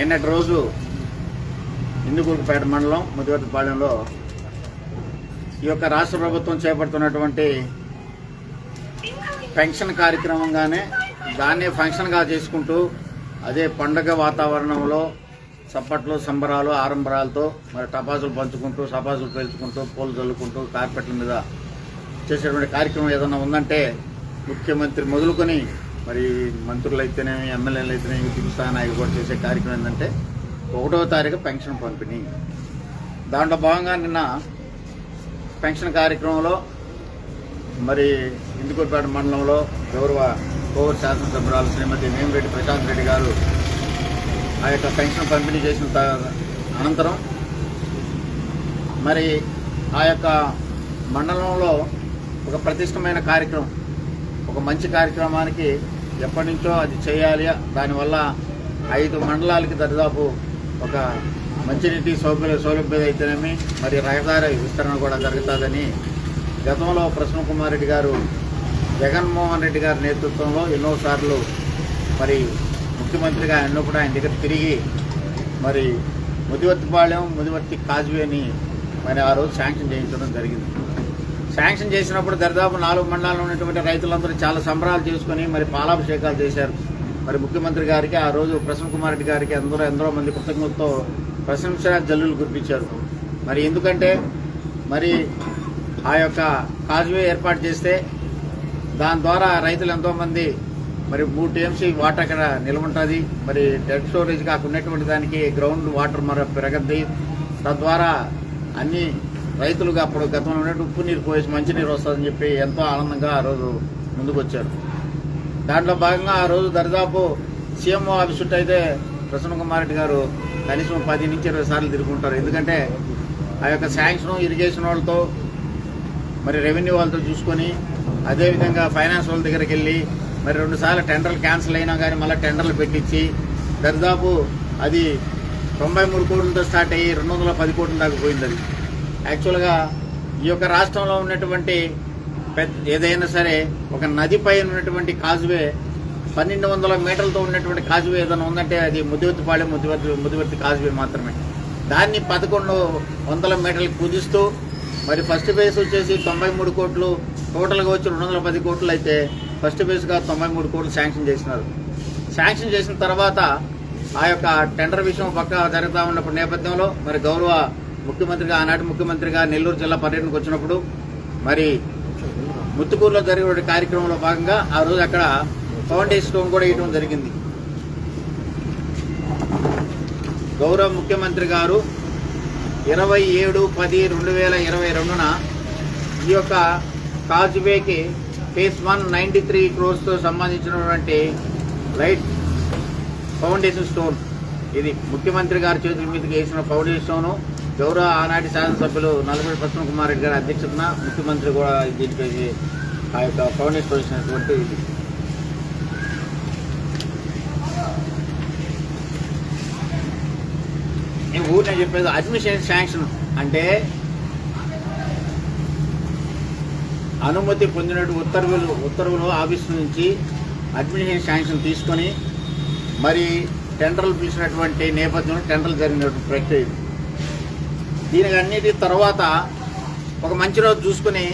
నిన్నటి రోజు ఇందుకూరుపేట మండలం ముదివర్తిపాలెంలో ఈ యొక్క రాష్ట్ర ప్రభుత్వం చేపడుతున్నటువంటి పెన్షన్ కార్యక్రమంగానే దాన్నే ఫంక్షన్గా చేసుకుంటూ అదే పండగ వాతావరణంలో చప్పట్లు సంబరాలు ఆరంభరాలతో మరి టపాసులు పంచుకుంటూ సపాసులు పేల్చుకుంటూ పూలు చల్లుకుంటూ కార్పెట్ల మీద చేసేటువంటి కార్యక్రమం ఏదన్నా ఉందంటే ముఖ్యమంత్రి మొదలుకొని మరి మంత్రులు అయితేనేమి ఎమ్మెల్యేలు అయితేనేమి స్థాయి నాయకులు కూడా చేసే కార్యక్రమం ఏంటంటే 1వ తారీఖు పెన్షన్ పంపిణీ. దాంట్లో భాగంగా నిన్న పెన్షన్ కార్యక్రమంలో మరి ఇందుకూరుపేట మండలంలో గౌరవ కోవూరు శాసనసభ్యురాలు శ్రీమతి వేమిరెడ్డి ప్రశాంత్ రెడ్డి గారు ఆ యొక్క పెన్షన్ పంపిణీ చేసిన అనంతరం మరి ఆ యొక్క మండలంలో ఒక ప్రతిష్టమైన కార్యక్రమం, ఒక మంచి కార్యక్రమానికి ఎప్పటి నుంచో అది చేయాలి, దానివల్ల 5 మండలాలకి దరిదాపు ఒక మంచినీటి సౌలభ్యం అయితేనేమి మరి రహదారి విస్తరణ కూడా జరుగుతుందని గతంలో ప్రసన్న కుమార్ రెడ్డి గారు జగన్మోహన్ రెడ్డి గారి నేతృత్వంలో ఎన్నోసార్లు మరి ముఖ్యమంత్రిగా ఎన్నప్పుడు ఆయన దగ్గర తిరిగి మరి ముదివర్తి కాజ్వేని మరి ఆ రోజు శాంక్షన్ చేయించడం జరిగింది. శాంక్షన్ చేసినప్పుడు దరిదాపు 4 మండలాల్లో ఉన్నటువంటి రైతులందరూ చాలా సంబరాలు చేసుకుని మరి పాలాభిషేకాలు చేశారు. మరి ముఖ్యమంత్రి గారికి ఆ రోజు ప్రసన్న కుమార్ రెడ్డి గారికి ఎందరో మంది కృతజ్ఞతలతో ప్రశంసా జల్లులు కురిపించారు. మరి ఎందుకంటే మరి ఆ యొక్క కాజ్వే ఏర్పాటు చేస్తే దాని ద్వారా రైతులు ఎంతోమంది మరి 3 టీఎంసీ వాటర్ అక్కడ నిల్వ ఉంటుంది. మరి డెడ్ స్టోరేజ్ కాకుండా ఉన్నటువంటి దానికి గ్రౌండ్ వాటర్ మరి పెరగద్ది. తద్వారా అన్ని రైతులుగా అప్పుడు గతంలో ఉన్నట్టు ఉప్పు నీరు పోయేసి మంచినీరు వస్తుందని చెప్పి ఎంతో ఆనందంగా ఆ రోజు ముందుకు వచ్చారు. దాంట్లో భాగంగా ఆ రోజు దరిదాపు సీఎంఓ ఆఫీస్ చుట్టూ అయితే ప్రసన్న కుమార్ రెడ్డి గారు కనీసం 10 నుంచి 20 సార్లు తిరుగుంటారు. ఎందుకంటే ఆ యొక్క శాంక్షన్ ఇరిగేషన్ వాళ్ళతో మరి రెవెన్యూ వాళ్ళతో చూసుకొని అదేవిధంగా ఫైనాన్స్ వాళ్ళ దగ్గరికి వెళ్ళి మరి 2 సార్లు టెండర్లు క్యాన్సిల్ అయినా కానీ మళ్ళీ టెండర్లు పెట్టించి దరిదాపు అది 93 కోట్లతో స్టార్ట్ అయ్యి 210 కోట్ల దాకా పోయింది. అది యాక్చువల్గా ఈ యొక్క రాష్ట్రంలో ఉన్నటువంటి ఏదైనా సరే ఒక నది పైన ఉన్నటువంటి కాజువే 1200 మీటర్లతో ఉన్నటువంటి కాజువే ఏదైనా ఉందంటే అది ముదివర్తిపాలెం ముదివర్తి కాజువే మాత్రమే. దాన్ని 1100 మీటర్లకు కుదిస్తూ మరి ఫస్ట్ ఫేజ్ వచ్చేసి 93 కోట్లు, టోటల్గా వచ్చి 210 కోట్లు అయితే ఫస్ట్ ఫేజ్గా 93 కోట్లు శాంక్షన్ చేసినారు. శాంక్షన్ చేసిన తర్వాత ఆ యొక్క టెండర్ విషయం పక్క జరుగుతూ ఉన్నప్పుడు నేపథ్యంలో మరి గౌరవ ముఖ్యమంత్రిగా ఆనాటి ముఖ్యమంత్రిగా నెల్లూరు జిల్లా పర్యటనకు వచ్చినప్పుడు మరి ముత్తుకూరులో జరిగే కార్యక్రమంలో భాగంగా ఆ రోజు అక్కడ ఫౌండేషన్ స్టోన్ కూడా వేయడం జరిగింది. గౌరవ ముఖ్యమంత్రి గారు 27/10/2022న ఈ యొక్క కాజ్వేకి ఫేజ్ 1 93 క్రోర్స్తో సంబంధించినటువంటి లైట్ ఫౌండేషన్ స్టోన్ ఇది ముఖ్యమంత్రి గారి చేతుల మీదకి వేసిన ఫౌండేషన్ స్టోను గౌరవ ఆనాటి శాసనసభ్యులు నల్లమూడి ప్రసన్న కుమార్ రెడ్డి గారి అధ్యక్షతన ముఖ్యమంత్రి కూడా దీనికి ఆ యొక్క ఫౌండేషన్ వేసినటువంటి ఇది. నేను ఊరినే చెప్పేది అడ్మినిస్ట్రేషన్ శాంక్షన్ అంటే అనుమతి పొందినట్టు ఉత్తర్వులు ఆఫీసు నుంచి అడ్మినిస్ట్రేషన్ శాంక్షన్ తీసుకొని మరి టెండర్లు పిలిచినటువంటి నేపథ్యంలో టెండర్లు జరిగినటువంటి ప్రక్రియ. దీనికి అన్నిటి తర్వాత ఒక మంచి రోజు చూసుకుని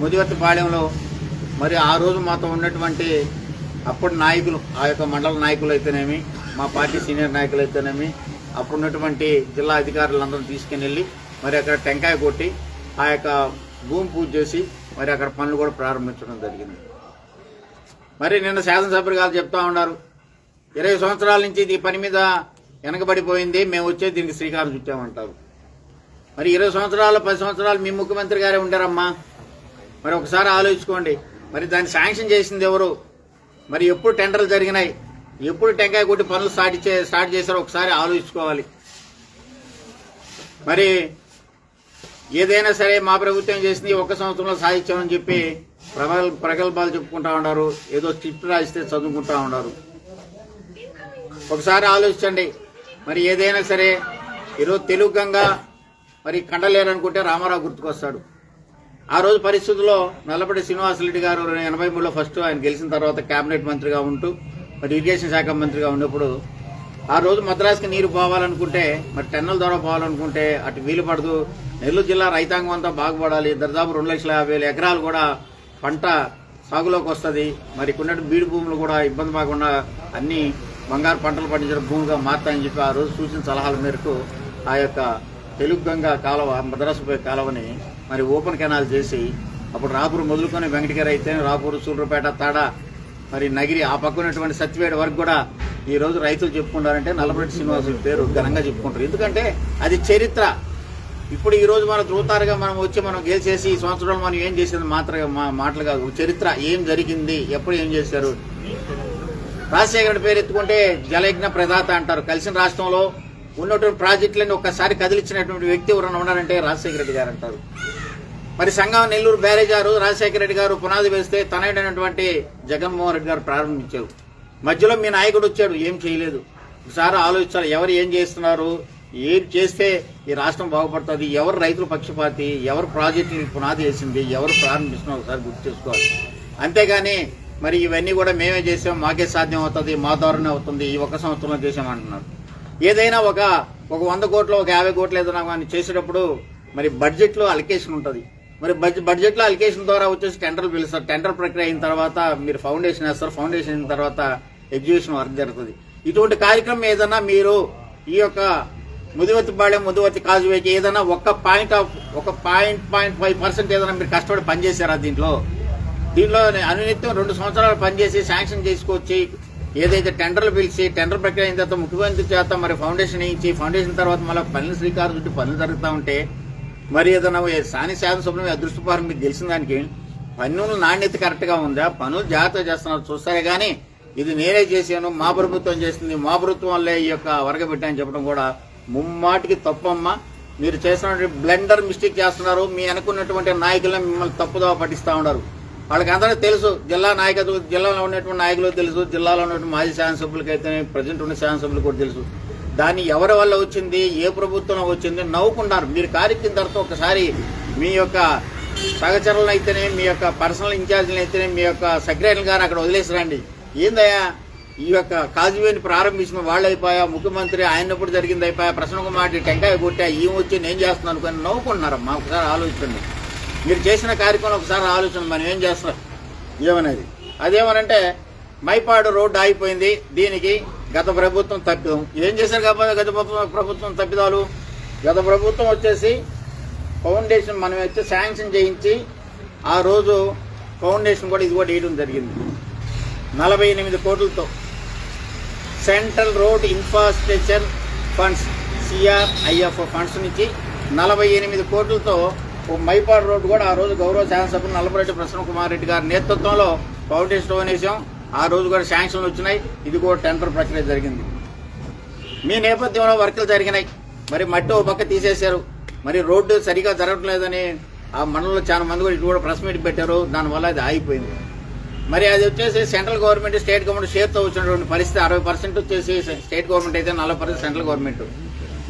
ముదివర్తిపాలెంలో మరి ఆ రోజు మాతో ఉన్నటువంటి అప్పుడు నాయకులు, ఆ యొక్క మండల నాయకులు అయితేనేమి, మా పార్టీ సీనియర్ నాయకులు అయితేనేమి, అప్పుడున్నటువంటి జిల్లా అధికారులందరూ తీసుకుని వెళ్ళి మరి అక్కడ టెంకాయ కొట్టి ఆ యొక్క భూమి పూజ చేసి మరి అక్కడ పనులు కూడా ప్రారంభించడం జరిగింది. మరి నిన్న శాసనసభ్యులు గారు చెప్తా ఉన్నారు 20 సంవత్సరాల నుంచి ఈ పని మీద వెనకబడిపోయింది, మేము వచ్చేది దీనికి శ్రీకారం చుట్టామంటారు. మరి 20 సంవత్సరాలు 10 సంవత్సరాలు మీ ముఖ్యమంత్రి గారే ఉండారమ్మా. మరి ఒకసారి ఆలోచించుకోండి. మరి దాన్ని శాంక్షన్ చేసింది ఎవరు? మరి ఎప్పుడు టెండర్లు జరిగినాయి, ఎప్పుడు టెంకాయ కొట్టి పనులు స్టార్ట్ చేశారో ఒకసారి ఆలోచించుకోవాలి. మరి ఏదైనా సరే మా ప్రభుత్వం చేసింది 1 సంవత్సరంలో సాధించామని చెప్పి ప్రగల్భాలు చెప్పుకుంటా ఉన్నారు, ఏదో స్క్రిప్ట్ రాయిస్తే చదువుకుంటా ఉన్నారు. ఒకసారి ఆలోచించండి. మరి ఏదైనా సరే ఈరోజు తెలుగు గంగ మరి కండలేరనుకుంటే రామారావు గుర్తుకొస్తాడు. ఆ రోజు పరిస్థితుల్లో నల్లపల్లి శ్రీనివాసరెడ్డి గారు 83లో ఫస్ట్ ఆయన గెలిచిన తర్వాత కేబినెట్ మంత్రిగా ఉంటూ మరి ఇరిగేషన్ శాఖ మంత్రిగా ఉన్నప్పుడు ఆ రోజు మద్రాసుకి నీరు పోవాలనుకుంటే మరి టెన్నల ద్వారా పోవాలనుకుంటే అటు వీలు పడదు. నెల్లూరు జిల్లా రైతాంగం అంతా బాగుపడాలి. దాదాపు 2,50,000 ఎకరాలు కూడా పంట సాగులోకి వస్తుంది. మరి కొన్నట్టు బీడు భూములు కూడా ఇబ్బంది పడకుండా అన్ని బంగారు పంటలు పండించిన భూమిగా మారుతాయని చెప్పి ఆ రోజు సూచన సలహాల మేరకు ఆ యొక్క తెలుగు గంగా కాలువ మద్రాసు పోయే కాలువని మరి ఓపెన్ కెనాల్ చేసి అప్పుడు రాపూర్ మొదలుకొని వెంకటగిరి అయితే రాపూర్, సూళ్ళూరుపేట, తాడ, మరి నగిరి ఆ పక్కనటువంటి సత్యవేడ వరకు కూడా ఈ రోజు రైతులు చెప్పుకుంటారంటే నల్లపరెడ్డి శ్రీనివాసుల పేరు ఘనంగా చెప్పుకుంటారు. ఎందుకంటే అది చరిత్ర. ఇప్పుడు ఈ రోజు మనం ధృవతారుగా మనం వచ్చి మనం గెలిచేసి ఈ సంవత్సరాలు మనం ఏం చేసేది మాటలు కాదు, చరిత్ర ఏం జరిగింది, ఎప్పుడు ఏం చేశారు. రాజశేఖర పేరు ఎత్తుకుంటే జలయజ్ఞ ప్రదాత అంటారు. కలిసిన రాష్ట్రంలో ఉన్నటువంటి ప్రాజెక్టులను ఒక్కసారి కదిలించినటువంటి వ్యక్తి ఎవరైనా ఉన్నారంటే రాజశేఖర రెడ్డి గారు అంటారు. మరి సంగం నెల్లూరు బ్యారేజ్ గారు రాజశేఖర రెడ్డి గారు పునాది వేస్తే తనయుడైనటువంటి జగన్మోహన్ రెడ్డి గారు ప్రారంభించారు. మధ్యలో మీ నాయకుడు వచ్చాడు, ఏం చేయలేదు. ఒకసారి ఆలోచించాలి, ఎవరు ఏం చేస్తున్నారు, ఏం చేస్తే ఈ రాష్ట్రం బాగుపడుతుంది, ఎవరు రైతుల పక్షపాతి, ఎవరు ప్రాజెక్టుని పునాది వేసింది, ఎవరు ప్రారంభిస్తున్నారు ఒకసారి గుర్తు చేసుకోవాలి. అంతేగాని మరి ఇవన్నీ కూడా మేమే చేసాం, మాకే సాధ్యం అవుతుంది, మా ద్వారానే అవుతుంది, ఈ ఒక్క సంవత్సరంలో చేసామంటున్నారు. ఏదైనా ఒక 100 కోట్లు, ఒక 50 కోట్లు ఏదైనా కానీ చేసేటప్పుడు మరి బడ్జెట్లో అలికేషన్ ఉంటుంది. మరి బడ్జెట్లో అలికేషన్ ద్వారా వచ్చేసి టెండర్లు పిలుస్తారు. టెండర్ ప్రక్రియ అయిన తర్వాత మీరు ఫౌండేషన్ వేస్తారు. ఫౌండేషన్ అయిన తర్వాత ఎగ్జిక్యూషన్ వర్క్ జరుగుతుంది. ఇటువంటి కార్యక్రమం ఏదైనా మీరు ఈ యొక్క ముదివతి కాజువేకి ఏదైనా 1.5% ఏదైనా మీరు కష్టపడి పనిచేశారా? దీంట్లో అనునిత్యం 2 సంవత్సరాలు పనిచేసి శాంక్షన్ చేసుకొచ్చి ఏదైతే టెండర్లు పిలిచి టెండర్ ప్రక్రియ అయిన తర్వాత ముఖ్యమంత్రి చేత మరి ఫౌండేషన్ ఇచ్చి ఫౌండేషన్ తర్వాత మళ్ళీ పనులు శ్రీకారం చుట్టూ పనులు జరుగుతూ ఉంటే మరి ఏదైనా స్థానిక శాసనసభ్యులు అదృష్టపారం మీకు తెలిసిన దానికి పన్నుల నాణ్యత కరెక్ట్గా ఉందా, పనులు జాగ్రత్తగా చేస్తున్నారు చూస్తారే కానీ ఇది నేనే చేశాను, మా ప్రభుత్వం చేసింది, మా ప్రభుత్వం వల్లే ఈ యొక్క వరగబెట్టాయని చెప్పడం కూడా ముమ్మాటికి తప్పమ్మ. మీరు చేస్తున్నటువంటి బ్లెండర్ మిస్టేక్ చేస్తున్నారు. మీ అనుకున్నటువంటి నాయకులను మిమ్మల్ని తప్పుదోవ పట్టిస్తూ ఉన్నారు. వాళ్ళకి అందరికీ తెలుసు, జిల్లా నాయకత్వం, జిల్లాలో ఉన్నటువంటి నాయకులు తెలుసు, జిల్లాలో ఉన్నటువంటి మాజీ శాసనసభ్యులకైతే ప్రజెంట్ ఉన్న శాసనసభ్యులు కూడా తెలుసు. దాన్ని ఎవరి వల్ల వచ్చింది, ఏ ప్రభుత్వంలో వచ్చింది నవ్వుకున్నారు. మీరు కార్యక్రమం తర్వాత ఒకసారి మీ యొక్క సహచరులను అయితేనే, మీ యొక్క పర్సనల్ ఇన్ఛార్జీలు అయితేనే, మీ యొక్క సెక్రటరీ గారు అక్కడ వదిలేసిరండి. ఏందయ్యా ఈ యొక్క కాజువేని ప్రారంభించిన వాళ్ళు అయిపోయా, ముఖ్యమంత్రి ఆయనప్పుడు జరిగింది అయిపోయా, ప్రసన్న కుమార్ టెంకాయ కొట్టా, ఈమె వచ్చి నేను చేస్తున్నాను అనుకుని నవ్వుకుంటున్నారమ్మా. ఒకసారి ఆలోచించండి, మీరు చేసిన కార్యక్రమం ఒకసారి ఆలోచన, మనం ఏం చేస్తున్నాం ఏమనేది. అదేమనంటే మైపాడు రోడ్డు ఆగిపోయింది, దీనికి గత ప్రభుత్వం తప్పిదం. ఏం చేశారు కాబట్టి గత ప్రభుత్వం తప్పిదాలు? గత ప్రభుత్వం వచ్చేసి ఫౌండేషన్ మనం వచ్చి శాంక్షన్ చేయించి ఆ రోజు ఫౌండేషన్ కూడా ఇది కూడా వేయడం జరిగింది 48 కోట్లతో. Central road infrastructure funds CRIF funds నుంచి 48 కోట్లతో మైపాడు రోడ్డు కూడా ఆ రోజు గౌరవ శాసనసభ్యులు నల్లపరెడ్డి ప్రసన్న కుమార్ రెడ్డి గారి నేతృత్వంలో ఫౌండేషన్ వేసాం. ఆ రోజు కూడా శాంక్షన్లు వచ్చినాయి. ఇది కూడా టెండర్ ప్రక్రియ జరిగింది. మీ నేపథ్యంలో వర్కులు జరిగినాయి. మరి మట్టి ఒక పక్క తీసేశారు. మరి రోడ్డు సరిగా జరగట్లేదని ఆ మండలంలో చాలా మంది కూడా ఇటు కూడా ప్రెస్ మీట్ పెట్టారు. దానివల్ల అది ఆగిపోయింది. మరి అది వచ్చేసి సెంట్రల్ గవర్నమెంట్ స్టేట్ గవర్నమెంట్ షేర్తో వచ్చినటువంటి పరిస్థితి 60% వచ్చేసి స్టేట్ గవర్నమెంట్ అయితే 40% సెంట్రల్ గవర్నమెంట్.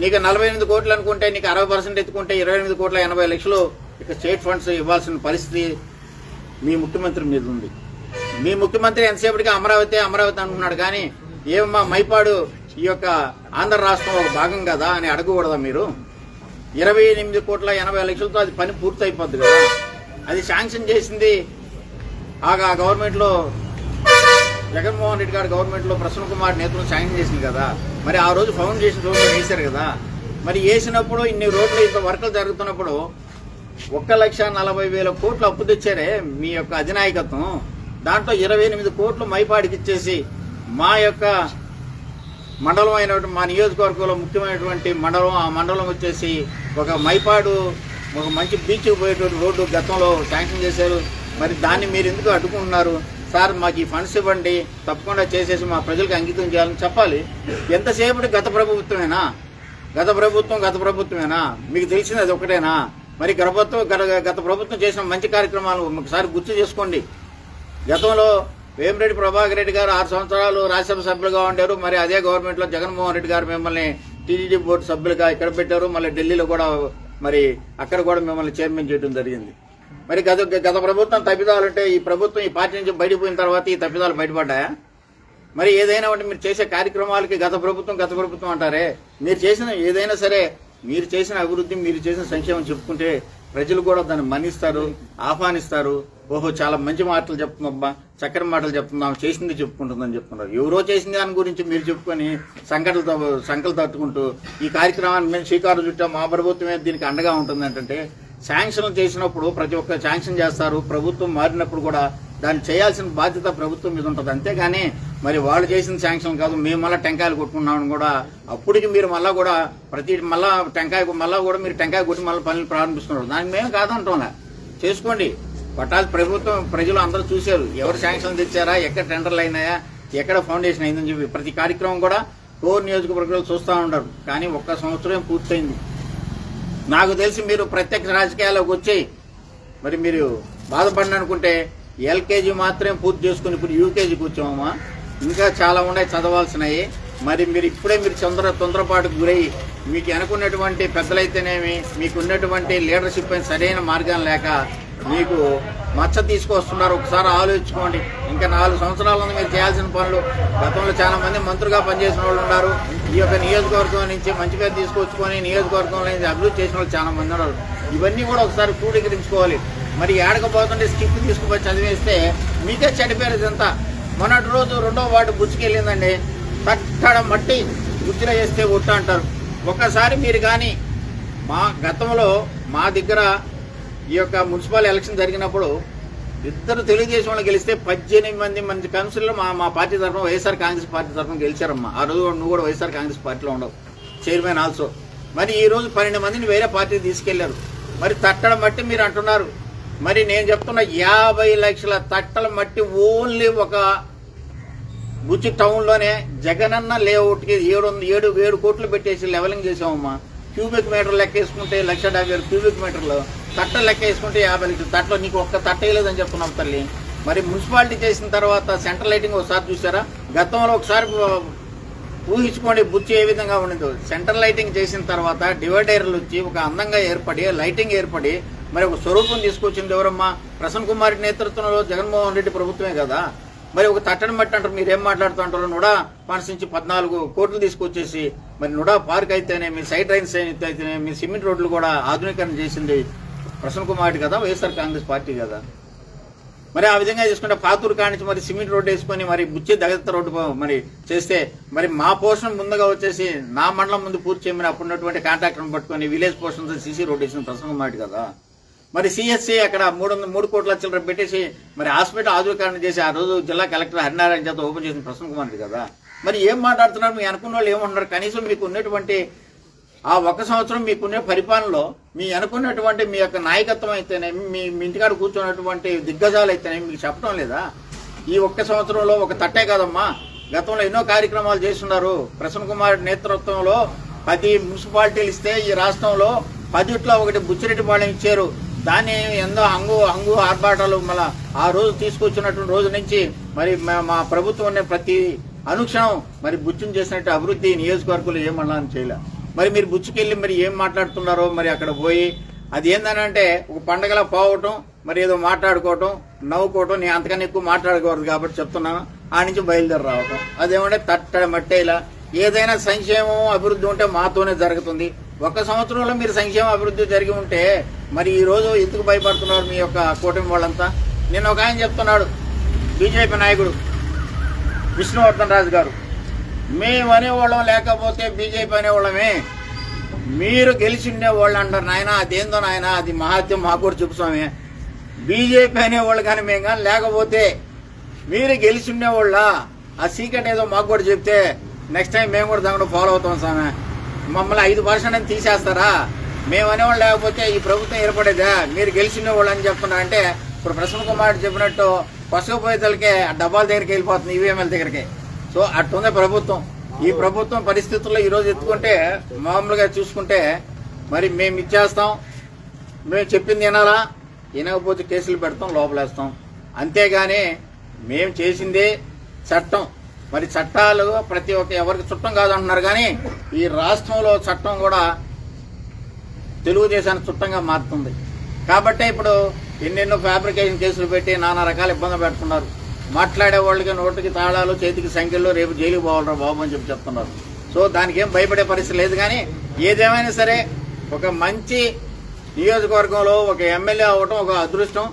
నీకు 48 కోట్లు అనుకుంటే నీకు 60% ఎత్తుకుంటే 28,80,00,000 ఇక స్టేట్ ఫండ్స్ ఇవ్వాల్సిన పరిస్థితి మీ ముఖ్యమంత్రి మీద ఉంది. మీ ముఖ్యమంత్రి ఎంతసేపటికి అమరావతి అంటున్నాడు కానీ ఏమమ్మా మైపాడు ఈ యొక్క ఆంధ్ర రాష్ట్రం ఒక భాగం కదా అని అడగకూడదా మీరు? 28,80,00,000తో అది పని పూర్తి అయిపోద్ది కదా. అది శాంక్షన్ చేసింది ఆ గవర్నమెంట్లో జగన్మోహన్ రెడ్డి గారి గవర్నమెంట్లో ప్రసన్న కుమార్ నేతృత్వం శాంక్షన్ చేసింది కదా. మరి ఆ రోజు ఫౌండేషన్ రోడ్లు వేశారు కదా. మరి వేసినప్పుడు ఇన్ని రోడ్లు ఇంత వర్కులు జరుగుతున్నప్పుడు 1,40,000 కోట్లు అప్పు తెచ్చారే మీ యొక్క అధినాయకత్వం. దాంట్లో 28 కోట్లు మైపాడికి ఇచ్చేసి మా యొక్క మండలం అయినటువంటి మా నియోజకవర్గంలో ముఖ్యమైనటువంటి మండలం, ఆ మండలం వచ్చేసి ఒక మైపాడు ఒక మంచి బీచ్కి పోయేటువంటి రోడ్డు గతంలో శాంక్షన్ చేశారు. మరి దాన్ని మీరు ఎందుకు అడ్డుకుంటున్నారు? సార్ మాకు ఈ ఫండ్స్ ఇవ్వండి, తప్పకుండా చేసేసి మా ప్రజలకు అంకితం చేయాలని చెప్పాలి. ఎంతసేపటి గత ప్రభుత్వమేనా? మీకు తెలిసింది అది ఒకటేనా? మరి గత ప్రభుత్వం చేసిన మంచి కార్యక్రమాలు ఒకసారి గుర్తు చేసుకోండి. గతంలో వేమిరెడ్డి ప్రభాకర్ రెడ్డి గారు 6 సంవత్సరాలు రాజ్యసభ సభ్యులుగా ఉండారు. మరి అదే గవర్నమెంట్లో జగన్మోహన్ రెడ్డి గారు మిమ్మల్ని టీటీడీ బోర్డు సభ్యులుగా ఇక్కడ పెట్టారు. మళ్ళీ ఢిల్లీలో కూడా మరి అక్కడ కూడా మిమ్మల్ని చైర్మన్ చేయడం జరిగింది. మరి గత ప్రభుత్వం తప్పిదాలంటే ఈ ప్రభుత్వం ఈ పార్టీ నుంచి బయటపోయిన తర్వాత ఈ తప్పిదాలు బయటపడ్డాయా? మరి ఏదైనా ఒకటి మీరు చేసే కార్యక్రమాలకి గత ప్రభుత్వం అంటారే, మీరు చేసిన ఏదైనా సరే, మీరు చేసిన అభివృద్ధి, మీరు చేసిన సంక్షేమం చెప్పుకుంటే ప్రజలు కూడా దాన్ని మన్నిస్తారు, ఆహ్వానిస్తారు. ఓహో, చాలా మంచి మాటలు చెప్తుందబ్బా, చక్కని మాటలు చెప్తున్నాం, చేసింది చెప్పుకుంటుందని చెప్తున్నారు. ఎవరో చేసిన దాని గురించి మీరు చెప్పుకొని సంకలు తట్టుకుంటూ ఈ కార్యక్రమాన్ని మేము శ్రీకారం చుట్టాం, మా ప్రభుత్వమే దీనికి అండగా ఉంటుంది అంటే, శాంక్షన్లు చేసినప్పుడు ప్రతి ఒక్క శాంక్షన్ చేస్తారు. ప్రభుత్వం మారినప్పుడు కూడా దాన్ని చేయాల్సిన బాధ్యత ప్రభుత్వం మీద ఉంటుంది. అంతేగాని మరి వాళ్ళు చేసిన శాంక్షన్ కాదు, మేము మళ్ళీ టెంకాయలు కొట్టుకున్నామని కూడా అప్పటికి మీరు మళ్ళీ కూడా మళ్ళీ మీరు టెంకాయ కొట్టి మళ్ళీ పనులు ప్రారంభిస్తున్నారు. దానికి మేము కాదంటున్నా, చేసుకోండి. పట్టాలి ప్రభుత్వం, ప్రజలు అందరూ చూశారు ఎవరు శాంక్షన్ తెచ్చారా, ఎక్కడ టెండర్లు అయినాయా, ఎక్కడ ఫౌండేషన్ అయిందని చెప్పి ప్రతి కార్యక్రమం కూడా కోర్ నియోజకవర్గాలు చూస్తూ ఉంటారు. కానీ ఒక్క సంవత్సరం పూర్తయింది. నాకు తెలిసి మీరు ప్రత్యక్ష రాజకీయాల్లోకి వచ్చి మరి మీరు బాధపడిన అనుకుంటే ఎల్కేజీ మాత్రమే పూర్తి చేసుకుని ఇప్పుడు యూకేజీకి వచ్చామమ్మా. ఇంకా చాలా ఉన్నాయి చదవాల్సినవి. మరి మీరు ఇప్పుడే తొందరపాటుకు గురయ్యి మీకు అనుకున్నటువంటి పెద్దలైతేనేమి, మీకున్నటువంటి లీడర్షిప్ అయిన సరైన మార్గం లేక మీకు మచ్చ తీసుకొస్తున్నారు. ఒకసారి ఆలోచించుకోండి. ఇంకా 4 సంవత్సరాల ముందు మీరు చేయాల్సిన పనులు, గతంలో చాలా మంది మంత్రులుగా పనిచేసిన వాళ్ళు ఉన్నారు. ఈ యొక్క నియోజకవర్గం నుంచి మంచి పేరు తీసుకొచ్చుకొని నియోజకవర్గంలో అభివృద్ధి చేసిన వాళ్ళు చాలా మంది ఉన్నారు. ఇవన్నీ కూడా ఒకసారి క్రోడీకరించుకోవాలి. మరి ఏడకపోతుంటే స్కిప్ తీసుకుపోయి చదివేస్తే మీకే చెడిపోయారు ఇదంతా. మొన్నటి రోజు 2వ వార్డు బుచ్చికెళ్ళిందండి, తక్కడ మట్టి బుచ్చిలో వేస్తే ఒట్టు అంటారు. ఒక్కసారి మీరు కానీ గతంలో మా దగ్గర ఈ యొక్క మున్సిపల్ ఎలక్షన్ జరిగినప్పుడు 2 తెలుగుదేశం వాళ్ళు గెలిస్తే 18 మంది కౌన్సిలర్లు మా పార్టీ తరఫున, వైఎస్ఆర్ కాంగ్రెస్ పార్టీ తరఫున గెలిచారమ్మా. ఆ రోజు నువ్వు కూడా వైఎస్ఆర్ కాంగ్రెస్ పార్టీలో ఉండవు, చైర్మన్ ఆల్సో. మరి ఈ రోజు 12 మందిని వేరే పార్టీ తీసుకెళ్లారు. మరి తట్టల మట్టి మీరు అంటున్నారు. మరి నేను చెప్తున్నా 50 లక్షల తట్టల మట్టి ఓన్లీ ఒక బుచ్చి టౌన్లోనే జగనన్న లేఅవుట్కి 7 కోట్లు పెట్టేసి లెవెలింగ్ చేసామమ్మా. క్యూబిక్ మీటర్ లెక్క వేసుకుంటే 1,70,000 క్యూబిక్ మీటర్లు, తట్ట లెక్క వేసుకుంటే 50 లక్షల తట్టలో నీకు ఒక్క తట్ట వేయలేదని చెప్తున్నాం తల్లి. మరి మున్సిపాలిటీ చేసిన తర్వాత సెంట్రల్ లైటింగ్ ఒకసారి చూసారా? గతంలో ఒకసారి ఊహించుకోండి బుచ్చి ఏ విధంగా ఉండదు. సెంట్రల్ లైటింగ్ చేసిన తర్వాత డివైడర్లు వచ్చి ఒక అందంగా ఏర్పడి, లైటింగ్ ఏర్పడి మరి ఒక స్వరూపం తీసుకొచ్చింది ఎవరమ్మా? ప్రసన్న కుమార్ నేతృత్వంలో జగన్మోహన్ రెడ్డి ప్రభుత్వమే కదా. మరి ఒక తట్టని మట్టి అంటారు, మీరేం మాట్లాడుతుంటారు? నుడా ఫండ్స్ నుంచి 14 కోట్లు తీసుకొచ్చేసి మరి నుడా పార్క్ అయితేనేమి, సైడ్ రైన్స్ అయితేనేమి, సిమెంట్ రోడ్లు కూడా ఆధునీకరణ చేసింది ప్రసన్న కుమార్ కదా, వైఎస్ఆర్ కాంగ్రెస్ పార్టీ కదా. మరి ఆ విధంగా తీసుకుంటే పాతూరు కానించి మరి సిమెంట్ రోడ్డు వేసుకొని మరి బుచ్చి దగత్త రోడ్డు మరి చేస్తే మరి మా పోర్షన్ ముందుగా వచ్చేసి నా మండలం ముందు పూర్తి చేయమని అప్పుడున్నటువంటి కాంట్రాక్టర్ని పట్టుకొని విలేజ్ పోర్షన్ సీసీ రోడ్డు వేసిన ప్రసన్న కుమార్ కదా. మరి సిఎస్సి అక్కడ 3 కోట్ల చిల్లర పెట్టేసి మరి హాస్పిటల్ ఆధునీకరణ చేసి ఆ రోజు జిల్లా కలెక్టర్ హరినారాయణ చేత ఓపెన్ చేసిన ప్రసన్న కుమార్ కదా. మరి ఏం మాట్లాడుతున్నారు? మీ అనుకున్న వాళ్ళు ఏమంటున్నారు? కనీసం మీకు ఉన్నటువంటి ఆ 1 సంవత్సరం మీకున్న పరిపాలనలో మీ అనుకున్నటువంటి మీ యొక్క నాయకత్వం అయితేనేమి, మీ ఇంటికాడ కూర్చున్నటువంటి దిగ్గజాలు అయితేనేమి మీకు చెప్పడం లేదా? ఈ 1 సంవత్సరంలో ఒక తట్టే కాదమ్మా, గతంలో ఎన్నో కార్యక్రమాలు చేస్తున్నారు. ప్రసన్న కుమార్ నేతృత్వంలో 10 మున్సిపాలిటీలు ఇస్తే ఈ రాష్ట్రంలో 10ట్లో ఒకటి బుచ్చిరెడ్డిపాళెం ఇచ్చారు. దాన్ని ఎంతో హంగు ఆర్భాటాలు మళ్ళా ఆ రోజు తీసుకొచ్చినటువంటి రోజు నుంచి మరి మా ప్రభుత్వం ప్రతి అనుక్షణం మరి బుచ్చిని చేసినట్టు అభివృద్ధి నియోజకవర్గంలో ఏం మండలాన్ని చేయలే. మరి మీరు బుచ్చికెళ్ళి మరి ఏం మాట్లాడుతున్నారో మరి అక్కడ పోయి అది ఏందనంటే ఒక పండగలా పోవటం, మరి ఏదో మాట్లాడుకోవటం, నవ్వుకోవటం. నేను అంతకన్నా ఎక్కువ మాట్లాడకూడదు కాబట్టి చెప్తున్నాను. ఆ నుంచి బయలుదేరి రావటం అదేమంటే తట్టడ మట్టేలా. ఏదైనా సంక్షేమం అభివృద్ధి ఉంటే మాతోనే జరుగుతుంది. 1 సంవత్సరంలో మీరు సంక్షేమ అభివృద్ధి జరిగి ఉంటే మరి ఈ రోజు ఎందుకు భయపడుతున్నారు మీ యొక్క కూటమి వాళ్ళంతా? నేను ఒక ఆయన చెప్తున్నాడు, బీజేపీ నాయకుడు విష్ణువర్ధన్ రాజు గారు, మేము అనేవాళ్ళం లేకపోతే బీజేపీ అనేవాళ్ళమే, మీరు గెలిచి ఉండేవాళ్ళు అంటారు. నాయన అదేందో నాయన, అది మహాత్యం మాకు కూడా చూపుతామే. బీజేపీ అనేవాళ్ళు కానీ మేము కానీ లేకపోతే మీరు గెలిచి ఉండేవాళ్ళ ఆ సీక్రెట్ ఏదో మాకు కూడా చెప్తే నెక్స్ట్ టైం మేము కూడా దాని ఫాలో అవుతాం సామె. మమ్మల్ని 5% అని తీసేస్తారా? మేము అనేవాళ్ళు లేకపోతే ఈ ప్రభుత్వం ఏర్పడేదా? మీరు గెలిచిన వాళ్ళు అని చెప్తున్నారు అంటే ఇప్పుడు ప్రసన్న కుమార్ చెప్పినట్టు పసుకపోయేతలకే డబ్బాల దగ్గరికి వెళ్ళిపోతుంది, ఈవీఎంఎల్ దగ్గరికి. సో అట్టుంది ప్రభుత్వం. ఈ ప్రభుత్వం పరిస్థితుల్లో ఈరోజు ఎత్తుకుంటే మామూలుగా చూసుకుంటే మరి మేము ఇచ్చేస్తాం, మేము చెప్పింది వినాలా, వినకపోతే కేసులు పెడతాం, లోపలేస్తాం. అంతేగాని మేము చేసిందే చట్టం. మరి చట్టాలు ప్రతి ఒక్క ఎవరికి చుట్టం కాదంటున్నారు, కానీ ఈ రాష్ట్రంలో చట్టం కూడా తెలుగుదేశానికి చుట్టంగా మారుతుంది. కాబట్టి ఇప్పుడు ఎన్నెన్నో ఫ్యాబ్రికేషన్ కేసులు పెట్టి నానా రకాల ఇబ్బందులు పెడుతున్నారు. మాట్లాడే వాళ్ళకి నోటికి తాళాలు చేతికి సంఖ్యలు రేపు జైలుకి పోవాలరా బాబు అని చెప్తున్నారు. సో దానికి ఏం భయపడే పరిస్థితి లేదు. కానీ ఏదేమైనా సరే ఒక మంచి నియోజకవర్గంలో ఒక ఎమ్మెల్యే అవ్వటం ఒక అదృష్టం.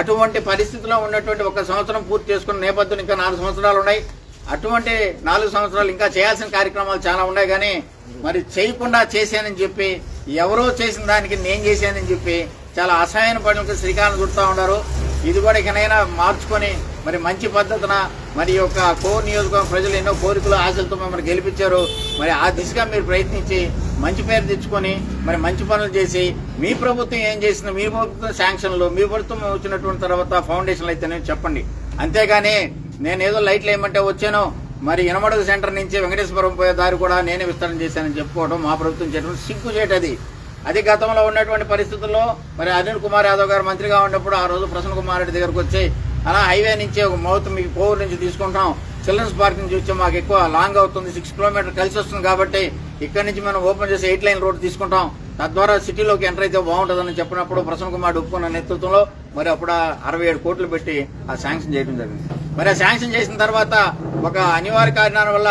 అటువంటి పరిస్థితిలో ఉన్నటువంటి 1 సంవత్సరం పూర్తి చేసుకున్న నేపథ్యం ఇంకా 4 సంవత్సరాలు ఉన్నాయి. అటువంటి 4 సంవత్సరాలు ఇంకా చేయాల్సిన కార్యక్రమాలు చాలా ఉన్నాయి. కానీ మరి చేయకుండా చేశానని చెప్పి ఎవరో చేసిన దానికి నేను చేశానని చెప్పి చాలా అసహ్యమైన పనులకు శ్రీకారం చుడతా ఉన్నారు. ఇది కూడా ఇకనైనా మార్చుకొని మరి మంచి పద్ధతిన మరి యొక్క కోర్ నియోజకవర్గం ప్రజలు ఎన్నో కోరికలు ఆశలతో మిమ్మల్ని గెలిపించారు. మరి ఆ దిశగా మీరు ప్రయత్నించి మంచి పేరు తెచ్చుకొని మరి మంచి పనులు చేసి మీ ప్రభుత్వం ఏం చేసిందో మీ ప్రభుత్వం శాంక్షన్లు మీ ప్రభుత్వం వచ్చినటువంటి తర్వాత ఫౌండేషన్లు అయితేనే చెప్పండి. అంతేగాని నేను ఏదో లైట్లు వేయమంటే వచ్చాను మరి ఇనమడుగు సెంటర్ నుంచి వెంకటేశ్వరం పోయే దారి కూడా నేనే విస్తరణ చేశానని చెప్పుకోవడం మా ప్రభుత్వం చేయడం సిగ్గు చేయటది. అది గతంలో ఉన్నటువంటి పరిస్థితుల్లో మరి అనిల్ కుమార్ యాదవ్ గారు మంత్రిగా ఉన్నప్పుడు ఆ రోజు ప్రసన్న కుమార్ రెడ్డి దగ్గరకు వచ్చి అలా హైవే నుంచి ఒక మౌత్ మీకు కోవూరు నుంచి తీసుకుంటాం, చిల్డ్రన్స్ పార్క్ నుంచి వచ్చి మాకు ఎక్కువ లాంగ్ అవుతుంది, 6 కిలోమీటర్ కలిసి వస్తుంది కాబట్టి ఇక్కడి నుంచి మనం ఓపెన్ చేసి 8 లైన్ రోడ్ తీసుకుంటాం, తద్వారా సిటీలోకి ఎంటర్ అయితే బాగుంటుందని చెప్పినప్పుడు ప్రసన్న కుమార్ ఒప్పుకున్న నేతృత్వంలో మరి అప్పుడు 67 కోట్లు పెట్టి ఆ శాంక్షన్ చేయడం జరిగింది. మరి ఆ శాంక్షన్ చేసిన తర్వాత ఒక అనివార్య కారణాల వల్ల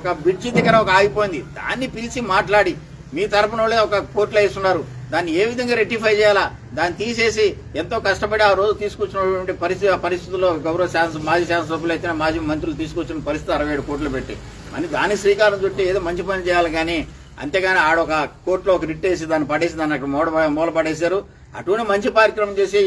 ఒక బ్రిడ్జి దగ్గర ఒక ఆగిపోయింది. దాన్ని పిలిచి మాట్లాడి మీ తరపున వాళ్ళే ఒక కోర్టులో వేస్తున్నారు, దాన్ని ఏ విధంగా రెక్టిఫై చేయాలా దాన్ని తీసేసి ఎంతో కష్టపడి ఆ రోజు తీసుకొచ్చినటువంటి పరిస్థితుల్లో గౌరవ మాజీ శాసనసభ్యులు అయితే మాజీ మంత్రులు తీసుకొచ్చిన పరిస్థితి 67 కోట్లు పెట్టి అని దాన్ని శ్రీకారం చుట్టి ఏదో మంచి పని చేయాలి. కానీ అంతేగాని ఆడొక కోర్టులో ఒక రిట్ వేసి దాన్ని పడేసి దాన్ని అక్కడ మూల పడేశారు. అటువంటి మంచి కార్యక్రమం చేసి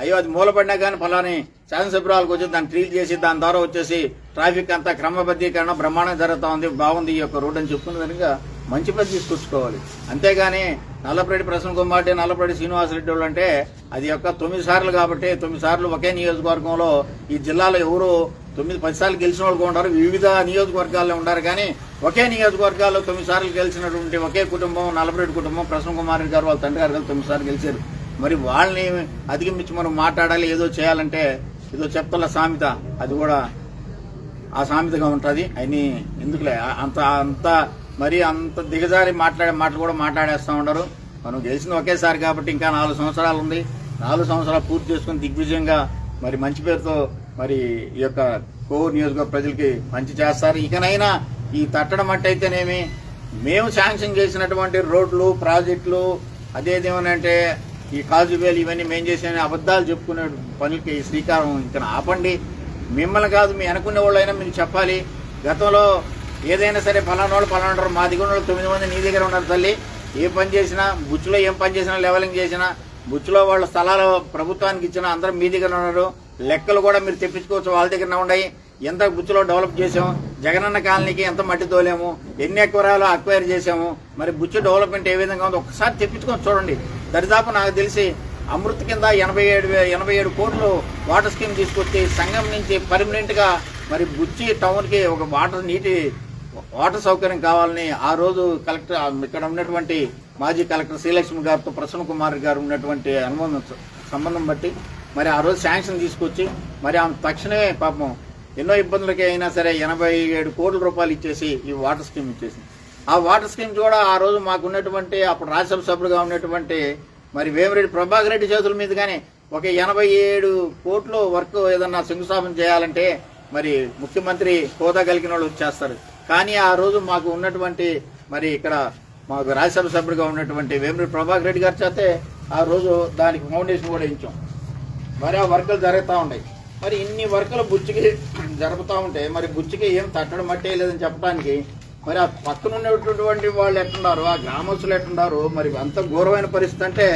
అయ్యో అది మూలపడినా కానీ ఫలాని శాసనసభ్యురాలకు వచ్చి దాన్ని ట్రీట్ చేసి దాని ద్వారా వచ్చేసి ట్రాఫిక్ అంతా క్రమబద్ధీకరణ బ్రహ్మాండంగా జరుగుతూ ఉంది, బాగుంది ఈ యొక్క రోడ్డు అని చెప్పుకున్న దానిగా మంచి పని తీసుకొచ్చుకోవాలి. అంతేగాని నల్లపరెడ్డి ప్రసన్న కుమార్ రెడ్డి నల్లపరెడ్డి శ్రీనివాసరెడ్డి వాళ్ళు అంటే అది యొక్క 9 సార్లు కాబట్టి 9 సార్లు ఒకే నియోజకవర్గంలో ఈ జిల్లాలో ఎవరు 9-10 సార్లు గెలిచిన వాళ్ళు ఉంటారు, వివిధ నియోజకవర్గాల్లో ఉన్నారు. కానీ ఒకే నియోజకవర్గాల్లో 9 సార్లు గెలిచినటువంటి ఒకే కుటుంబం నల్లపరెడ్డి కుటుంబం ప్రసన్న కుమార్ రెడ్డి గారు వాళ్ళ తండ్రి గారు 9 సార్లు గెలిచారు. మరి వాళ్ళని అధిగమించి మనం మాట్లాడాలి, ఏదో చేయాలంటే ఏదో చెప్తల సామెత అది కూడా ఆ సామెతగా ఉంటుంది. అన్ని ఎందుకులే అంత మరి అంత దిగజారి మాట్లాడే మాటలు కూడా మాట్లాడేస్తూ ఉండరు. మనం గెలిచింది ఒకేసారి కాబట్టి ఇంకా 4 సంవత్సరాలు ఉంది. 4 సంవత్సరాలు పూర్తి చేసుకుని దిగ్విజయంగా మరి మంచి పేరుతో మరి ఈ యొక్క కోవూరు నియోజకవర్గ ప్రజలకి మంచి చేస్తారు. ఇకనైనా ఈ తట్టడం అయితేనేమి మేము శాంక్షన్ చేసినటువంటి రోడ్లు ప్రాజెక్టులు అదేదేమనంటే ఈ కాజువేలు ఇవన్నీ మేము చేసిన అబద్ధాలు చెప్పుకునే పనికి శ్రీకారం ఇంకా ఆపండి. మిమ్మల్ని కాదు మీ అనుకునే వాళ్ళు అయినా మీరు చెప్పాలి. గతంలో ఏదైనా సరే ఫలానా వాళ్ళు ఫలానా ఉంటారు, మా దగ్గర వాళ్ళు 9 మంది నీ దగ్గర ఉన్నారు తల్లి. ఏ పని చేసినా బుచ్చులో ఏం పని చేసినా లెవెలింగ్ చేసినా బుచ్చులో వాళ్ళ స్థలాలు ప్రభుత్వానికి ఇచ్చినా అందరూ మీ దగ్గర ఉన్నారు. లెక్కలు కూడా మీరు తెప్పించుకోవచ్చు, వాళ్ళ దగ్గర ఉన్నాయి. ఎంత బుచ్చులో డెవలప్ చేసాము, జగనన్న కాలనీకి ఎంత మట్టి తోలేము, ఎన్ని ఎకరాలు అక్వైర్ చేసాము, మరి బుచ్చు డెవలప్మెంట్ ఏ విధంగా ఉందో ఒకసారి తెప్పించుకొని చూడండి. దరిదాపు నాకు తెలిసి అమృత్ కింద 87 కోట్లు వాటర్ స్కీమ్ తీసుకొచ్చి సంఘం నుంచి పర్మనెంట్ గా మరి బుచ్చి టౌన్ కి ఒక నీటి వాటర్ సౌకర్యం కావాలని ఆ రోజు కలెక్టర్ ఇక్కడ ఉన్నటువంటి మాజీ కలెక్టర్ శ్రీలక్ష్మి గారితో ప్రసన్న కుమార్ గారు ఉన్నటువంటి సంబంధం బట్టి మరి ఆ రోజు శాంక్షన్ తీసుకొచ్చి మరి ఆమె తక్షణమే పాపం ఎన్నో ఇబ్బందులకి అయినా సరే 87 కోట్ల రూపాయలు ఇచ్చేసి ఈ వాటర్ స్కీమ్ ఇచ్చేసింది. ఆ వాటర్ స్కీమ్ కూడా ఆ రోజు మాకున్నటువంటి అప్పుడు రాజ్యసభ సభ్యుడుగా ఉన్నటువంటి మరి వేమిరెడ్డి ప్రభాకర్ రెడ్డి చేతుల మీద కానీ ఒక 87 కోట్లు వర్క్ ఏదన్నా శంకుస్థాపన చేయాలంటే మరి ముఖ్యమంత్రి హోదా కలిగిన వాళ్ళు వచ్చేస్తారు. కానీ ఆ రోజు మాకు ఉన్నటువంటి మరి ఇక్కడ మాకు రాజ్యసభ సభ్యుడిగా ఉన్నటువంటి వేమిరెడ్డి ప్రభాకర్ రెడ్డి గారి చేతే ఆ రోజు దానికి ఫౌండేషన్ కూడా ఇచ్చాం. మరి ఆ వర్కులు జరుగుతూ ఉన్నాయి. మరి ఇన్ని వర్కులు బుచ్చికి జరుపుతూ ఉంటే మరి బుచ్చికి ఏం తట్టడం మట్టే లేదని చెప్పడానికి మరి ఆ పక్కన ఉన్నటువంటి వాళ్ళు ఎట్టున్నారు, ఆ గ్రామస్తులు ఎట్టున్నారు, మరి అంత ఘోరమైన పరిస్థితి అంటే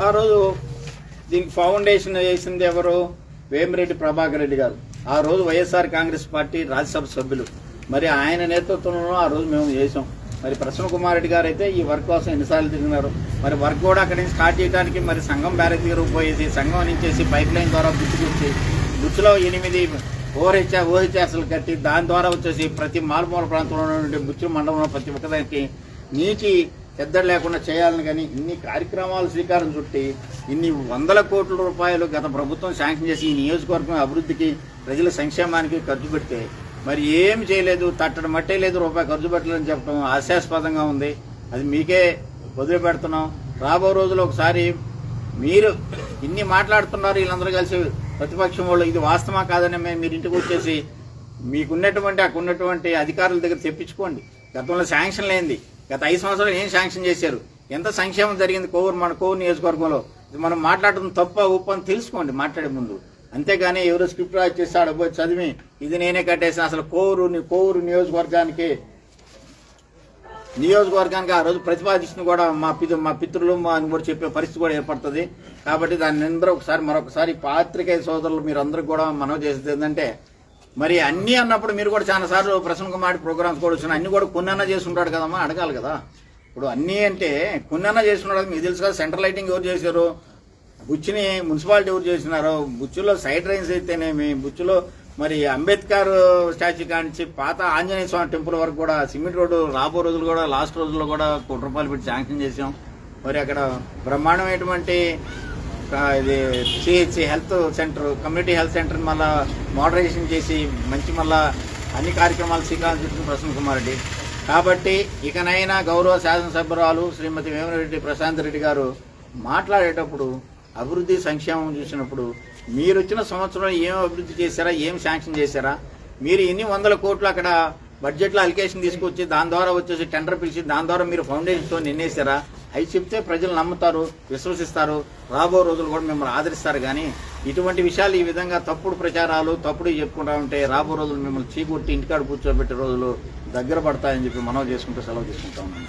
ఆ రోజు దీనికి ఫౌండేషన్ వేసింది ఎవరు? వేమిరెడ్డి ప్రభాకర్ రెడ్డి గారు. ఆ రోజు వైఎస్ఆర్ కాంగ్రెస్ పార్టీ రాజ్యసభ సభ్యులు. మరి ఆయన నేతృత్వంలో ఆ రోజు మేము చేసాం. మరి ప్రసన్న కుమార్ రెడ్డి గారు అయితే ఈ వర్క్ కోసం ఎన్నిసార్లు తిరిగినారు. మరి వర్క్ కూడా అక్కడి నుంచి స్టార్ట్ చేయడానికి మరి సంఘం బ్యారేజ్ దగ్గర పోయేసి సంఘం నుంచేసి పైప్ లైన్ ద్వారా బుచ్చి బుచ్చులో 8 ఓహెచ్ఆర్సీలు కట్టి దాని ద్వారా వచ్చేసి ప్రతి మారుమూల ప్రాంతంలో ఉన్నటువంటి బుచ్చు మండలంలో ప్రతి ఒక్కదానికి నీటి ఎద్దడి లేకుండా చేయాలని కానీ ఇన్ని కార్యక్రమాలు శ్రీకారం చుట్టి ఇన్ని 100 కోట్ల రూపాయలు గత ప్రభుత్వం శాంక్షన్ చేసి ఈ నియోజకవర్గం అభివృద్ధికి ప్రజల సంక్షేమానికి ఖర్చు పెడితే మరి ఏమి చేయలేదు, తట్టడం మట్టే లేదు, రూపాయి ఖర్చు పెట్టలేదని చెప్పడం హాస్యాస్పదంగా ఉంది. అది మీకే వదిలిపెడుతున్నాం. రాబో రోజుల్లో ఒకసారి మీరు ఇన్ని మాట్లాడుతున్నారు వీళ్ళందరూ కలిసి ప్రతిపక్షం వాళ్ళు, ఇది వాస్తవా కాదని మీరు ఇంటికి వచ్చేసి మీకున్నటువంటి అధికారుల దగ్గర తెప్పించుకోండి. గతంలో శాంక్షన్ లేనిది గత 5 సంవత్సరాలు ఏం శాంక్షన్ చేశారు, ఎంత సంక్షేమం జరిగింది మన కోవూరు నియోజకవర్గంలో, మనం మాట్లాడడం తప్ప ఉప్పు అని తెలుసుకోండి మాట్లాడే ముందు. అంతేగాని ఎవరో స్క్రిప్ట్ రాసి చేస్తాడు పోయి చదివి ఇది నేనే కట్టేసిన. అసలు కోవూరు నియోజకవర్గానికి ఆ రోజు ప్రతిపాదించిన కూడా మా పితృలు అని కూడా చెప్పే పరిస్థితి కూడా ఏర్పడుతుంది. కాబట్టి దాన్ని అందరూ మరొకసారి పాత్రికేయ సోదరులు మీరు అందరూ కూడా మనవి చేసేది ఏంటంటే, మరి అన్నీ అన్నప్పుడు మీరు కూడా చాలా సార్లు ప్రసన్న కుమార్ ప్రోగ్రామ్స్ కూడా వచ్చిన అన్ని కూడా కొన్నన్నా చేసి ఉంటాడు కదమ్మా, అడగాలి కదా. ఇప్పుడు అన్నీ అంటే కొన్నన్నా చేసి ఉన్నాడు, మీకు తెలుసు కదా. సెంట్రల్ లైటింగ్ ఎవరు చేశారు, బుచ్చిని మున్సిపాలిటీ ఎవరు చేసినారో, బుచ్చిలో సైడ్ డ్రైన్స్ అయితేనేమి, బుచ్చిలో మరి అంబేద్కర్ స్టాచ్యూ కానించి పాత ఆంజనేయ స్వామి టెంపుల్ వరకు కూడా సిమెంట్ రోడ్డు రాబో రోజులు కూడా లాస్ట్ రోజుల్లో కూడా ₹1 కోటి పెట్టి శాంక్షన్ చేసాం. మరి అక్కడ బ్రహ్మాండమైనటువంటి ఇది CHC health centre, community health centre మళ్ళా మోడరైజేషన్ చేసి మంచి మళ్ళా అన్ని కార్యక్రమాలు శ్రీకాంత్ చుట్టూ ప్రసన్న కుమార్ రెడ్డి. కాబట్టి ఇకనైనా గౌరవ శాసనసభ్యురాలు శ్రీమతి వేమిరెడ్డి ప్రశాంత్ రెడ్డి గారు మాట్లాడేటప్పుడు అభివృద్ధి సంక్షేమం చూసినప్పుడు మీరు వచ్చిన సంవత్సరంలో ఏం అభివృద్ధి చేశారా, ఏం శాంక్షన్ చేశారా, మీరు ఎన్ని వందల కోట్లు అక్కడ బడ్జెట్లో అలికేషన్ తీసుకొచ్చి దాని ద్వారా వచ్చేసి టెండర్ పిలిచి దాని ద్వారా మీరు ఫౌండేషన్తో నిన్నేశారా, అవి చెప్తే ప్రజలు నమ్ముతారు, విశ్వసిస్తారు, రాబో రోజులు కూడా మిమ్మల్ని ఆదరిస్తారు. కానీ ఇటువంటి విషయాలు ఈ విధంగా తప్పుడు ప్రచారాలు తప్పుడు చెప్పుకుంటా ఉంటే రాబో రోజులు మిమ్మల్ని చీకొట్టి ఇంటికాడ కూర్చోబెట్టే రోజులు దగ్గర పడతాయని చెప్పి మనవి చేసుకుంటూ సెలవు తీసుకుంటా ఉన్నాను.